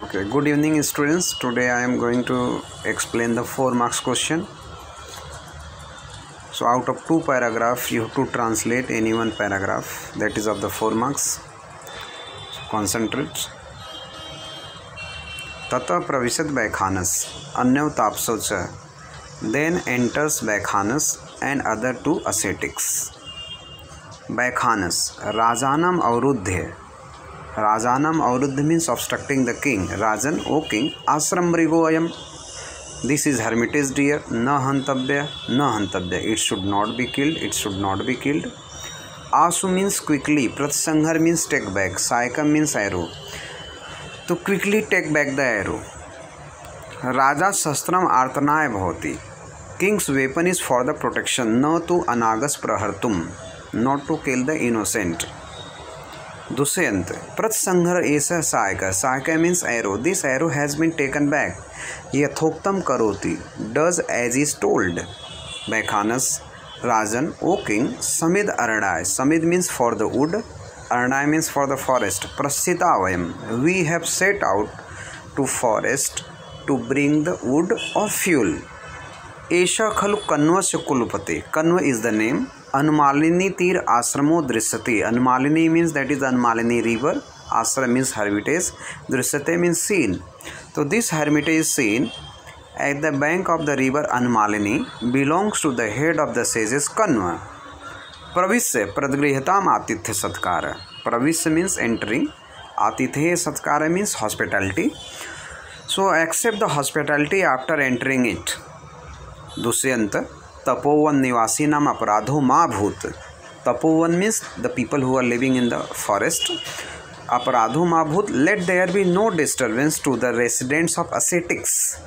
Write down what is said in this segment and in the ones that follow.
Okay, good evening students. Today I am going to explain the 4 marks question. So out of 2 paragraph you have to translate any one paragraph, that is of the 4 marks. So concentrate. Tata pravishat Baikhanas Anyav tapso cha, then enters Baikhanas and other 2 ascetics. Baikhanas Rajanam Avruddhya. Rajanam Avruddha means obstructing the king. Rajan, O king, Asram Mrigo Ayam. This is hermitage deer. Na hantabya, na hantabya. It should not be killed. It should not be killed. Asu means quickly. Pratsanghar means take back. Saika means arrow. To quickly take back the arrow. Raja Shastram Artanaya Bhavati. King's weapon is for the protection. Na tu anagas prahartum. Not to kill the innocent. Dusyant Pratsanghar Esa Saika. Saika means arrow. This arrow has been taken back. Yathoktam Karoti. Does as is told. Baikhanas Rajan, O king, Samid Aradai. Samid means for the wood. Aradai means for the forest. Prasthitavayam. We have set out to forest to bring the wood or fuel. Esha Khalu Kanvasya Kulupate. Kanva is the name. Anumalini Tir Asramo Drisati. Anumalini means that is Anumalini river. Asram means hermitage. Drisate means seen. So this hermitage is seen at the bank of the river Anumalini, belongs to the head of the sages Kanva. Pravisya Pradgrihatam Atithya Satkara. Pravisya means entering. Atithya Satkara means hospitality. So accept the hospitality after entering it. Dusyant Tapovan Nivasinam Aparadho Ma Bhut. Tapovan means the people who are living in the forest. Aparadho Ma Bhut. Let there be no disturbance to the residents of ascetics.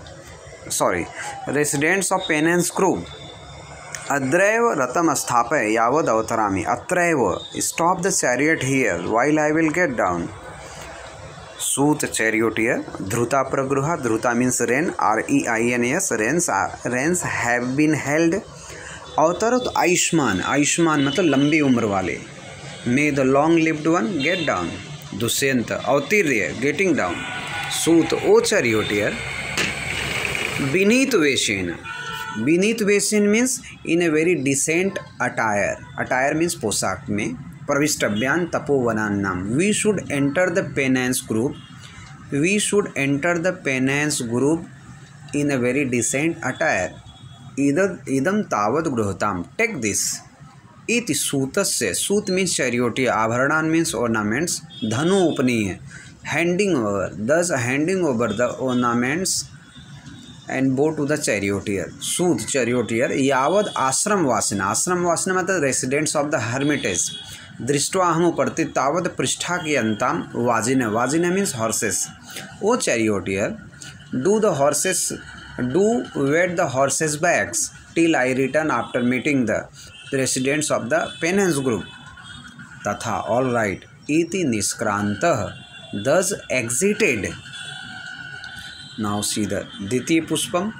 Residents of penance group. Adraiva Ratam Asthapaya Yavad Avatarami. Atraiva. Stop the chariot here while I will get down. Sut charioteer. Dhruta pragruha. Dhruta means rain. R-E-I-N-S. Rains have been held. Avtarat Aishman. Aishman मतलब लंबी उम्र वाले. May the long lived one get down. Dusyant Avtirya. Getting down. Sut O charioteer. Beneath Veshin. Beneath Veshin means in a very decent attire. Attire means पोशाक में. Pravishtabhyan Tapovanannam. We should enter the penance group. We should enter the penance group in a very decent attire. Idam Tavad Gruhatam. Take this. Iti Sutasya. Sut means charioteer. Abharanan means ornaments. Dhanu Upaniya. Handing over. Thus handing over the ornaments and bow to the charioteer. Sut charioteer. Yavad Ashram Vasina. Ashram Vasina means the residents of the hermitage. दृष्टवा हम पढ़ते तावत पृष्ठा के अंताम वाजिना. वाजिना means horses. O charioteer do wait the horses backs till I return after meeting the residents of the penance group. तथा ऑल राइट इति निष्क्रांतः thus exited. Now see the द्वितीय पुष्पम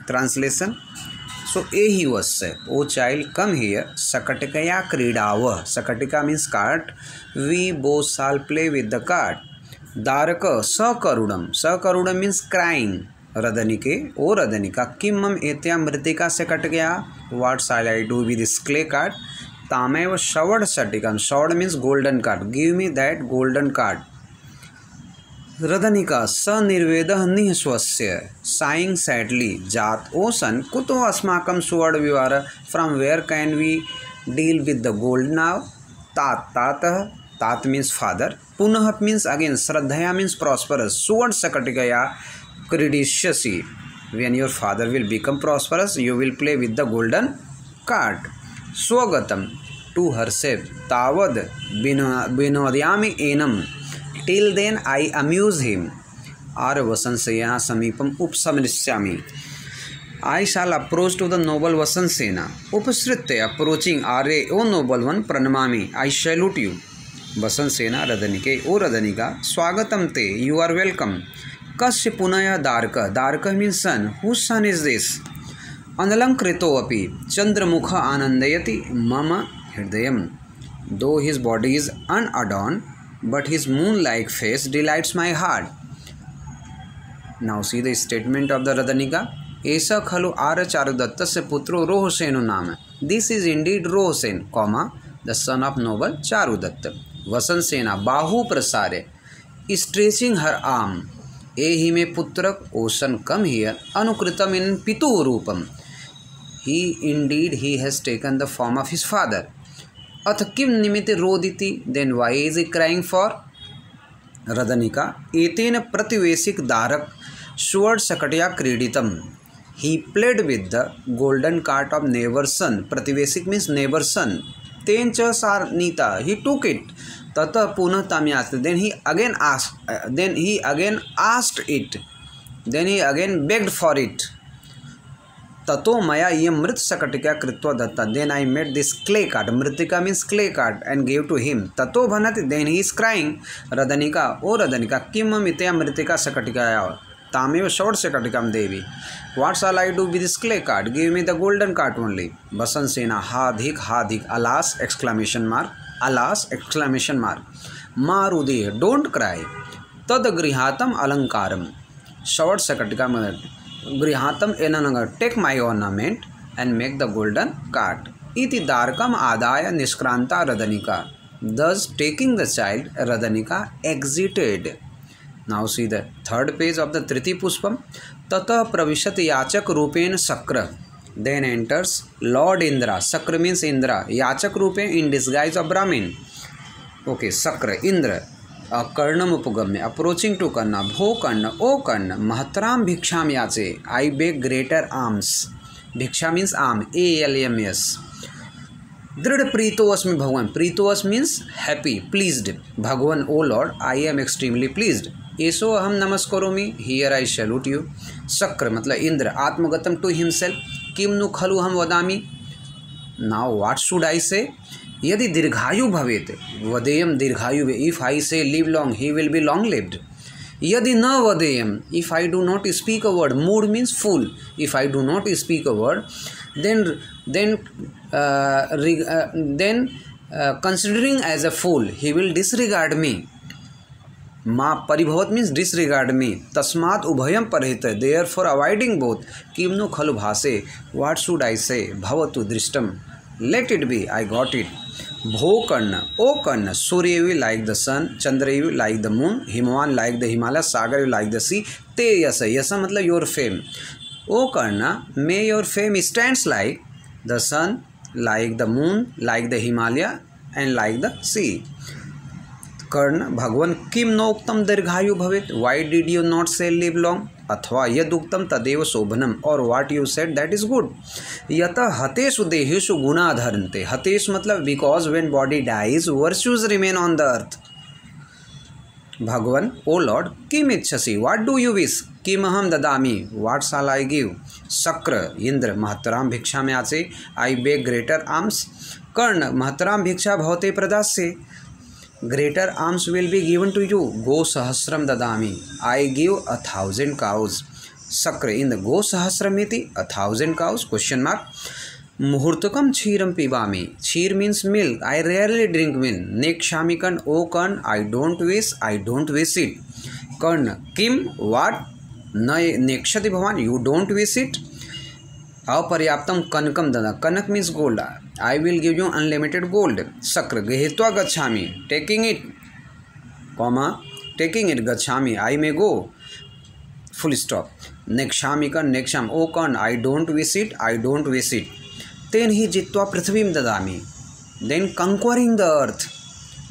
translation. So he was said, O child, come here. Sakatikaya Kridava. Sakatika means cart. We both shall play with the cart. Daraka Sakarudam. Sakarudam means crying. Radanike, O Radanika. Kimmam etya mritika sakatikaya. What shall I do with this clay cart? Tameva shavad satikam. Shavad means golden cart. Give me that golden cart. Radanika sa nirvedah nihswasya. Sighing sadly. Jat O son, kuto asmakam sword vivara. From where can we deal with the gold now? Tatah. Tat means father. Punah means again. Shraddhaya means prosperous. Sword sakatikaya creditiously. When your father will become prosperous, you will play with the golden cart. Swagatam to herself. Tavad binodyami enam. Till then I amuse him. Ar Vasansena Samipam Upsamrisyami. I shall approach to the noble Vasansena. Upasritte approaching Are, O noble one, Pranamami. I salute you. Vasansena Radanike, O Radanika, Swagatam te, you are welcome. Kasya Punaya Darka. Darka means son. Whose son is this? Analankrito api. Chandramukha Anandayati Mama Hridayam. Though his body is unadorned, but his moon-like face delights my heart. Now see the statement of the Radanika. एष खलु आर्य चारुदत्तस्य पुत्रो रोहसेनो नाम। This is indeed Rohasena, comma the son of noble Charudatta. Vasantasena बाहु प्रसारे stretching हर arm. एहि मे पुत्रक ओशन कम हियर अनुकृतम इन पितु रूपम। He indeed he has taken the form of his father. अथ किम निमित्ते रोदिति, then why is he crying for. Radanika. एतेन प्रतिवेशिक दारक स्वर्ण शकटया क्रीडितम। He played with the golden cart of neighbor's son. Prativesik means neighbor's son. Ten cha sarnita. He took it. Tata punah tamyast. Then he again asked it. Then he again begged for it. Tato maya yam mrit sakatika kritva datta. Then I made this clay cart. Mritika means clay cart and gave to him. Tato bhanati. Then he is crying. Radanika. O Radanika. Kim mitya mritika sakatikaya. तामेव शॉर्ट शकटिकम देवी। What shall I do with this clay cart? Give me the golden cart only. Vasantasena हाधिक alas exclamation mark, alas exclamation mark. मारुदेह don't cry. तद गृहातम अलंकारम। शॉर्ट शकटिकम गृहातम एननगर take my ornament and make the golden cart. इति दारकम आदाय निष्क्रांता रदनिका। Thus taking the child, Radanika exited. Now see the third page of the Triti Puspam. Tata pravishat yachak rupen Sakra. Then enters Lord Indra. Sakra means Indra. Yachak rupen in disguise of Brahmin. Okay, Sakra, Indra. Karnam upagamya. Approaching to Karna. Bho Karna, O Karna. Mahatram bhiksham yache. I beg greater alms. Bhiksha means arm. ALMS. दृढ़ प्रीतोस्मि भगवान। प्रीतोस means happy, pleased. भगवान O lord, I am extremely pleased. एसो अहम नमस्करोमि, here I salute you. Shakra मतलब इंद्र, आत्मगतम टू हिमसेल्फ। किम नु खलु हम वदामि। नाउ व्हाट शुड आई से। यदि दीर्घायु भवेत, वदेयम दीर्घायु। If I say live long, he will be long lived. यदि न वदेयम, if I do not speak a word, मूड means fool. If I do not speak a word, then considering as a fool, he will disregard me. Ma paribhavat means disregard me. Tasmat ubhayam parhita, therefore avoiding both. Kimnu khalu bhase, what should I say? Bhavatu drishtam, let it be, I got it. Bho Karna, O Karna, Surya you like the sun, Chandra you like the moon, Himavan like the Himalaya, Sagar you like the sea, Te yasa, yasa matlab your fame. O Karna, may your fame stands like the sun, like the moon, like the Himalaya and like the sea. Karna, Bhagwan, kim no uktam dirghayu bhavet? Why did you not say live long? Athva yad uktam tadeva sobhanam, or what you said that is good. Yata hateshu dehishu guna dharante. Hatesh matlab because when body dies, virtues remain on the earth. Bhagwan, O Lord, kim ichhasi, what do you wish? Kim aham dadami, what shall I give? Sakra, Indra, Mahatram bhiksha me ache, I beg greater alms. Karna, Mahatram bhiksha bhavate pradasye, greater alms will be given to you. Go sahasram dadami, I give 1,000 cows. Sakra, Indra, go sahasramiti, 1,000 cows, question mark. Muhurtakam kshiram pibami, ksheer means milk, I rarely drink milk. Nekshamikan, O Karna, I don't wish it. Karna, Kim, what? नेक्षति भवान, you don't wish it. अपर्याप्तम कनकम ददा, कनक means gold, I will give you unlimited gold. Shakra, गृहीत्वा गच्छामि, taking it, comma taking it, गच्छामि I may go, full stop. नेक्षामि कन, नेक्षाम, ओ कन, आई डोंट विश इट। तेन ही जित्वा पृथ्वीम ददामि, then conquering the earth,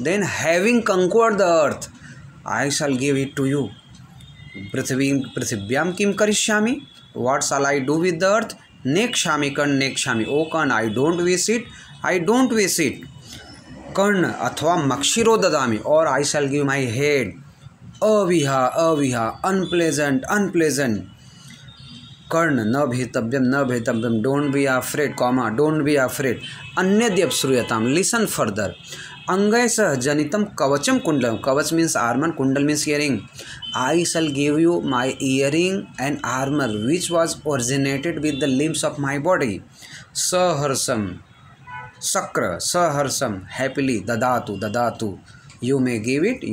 then having conquered the earth, I shall give it to you. पृथिव्याम किम करिष्यामि, what shall I do with the earth. नेक्षामि कर्ण, नेक्षामि, O Karna, I don't wish it. Karna अथवा मक्षिरो ददामि, or I shall give my head. अविहा, unpleasant. Karna, न भेतव्यम, don't be afraid, comma don't be afraid. अन्यद्यप श्रूयताम, लिसन फर्दर। अंगय सह जनितम कवचम कुंडलम, कवच मीन्स आर्मर, कुंडल means earring. I shall give you my earring and armor which was originated with the limbs of my body. Saharsam, Sakra, Saharsam, happily, dadatu. You may give it.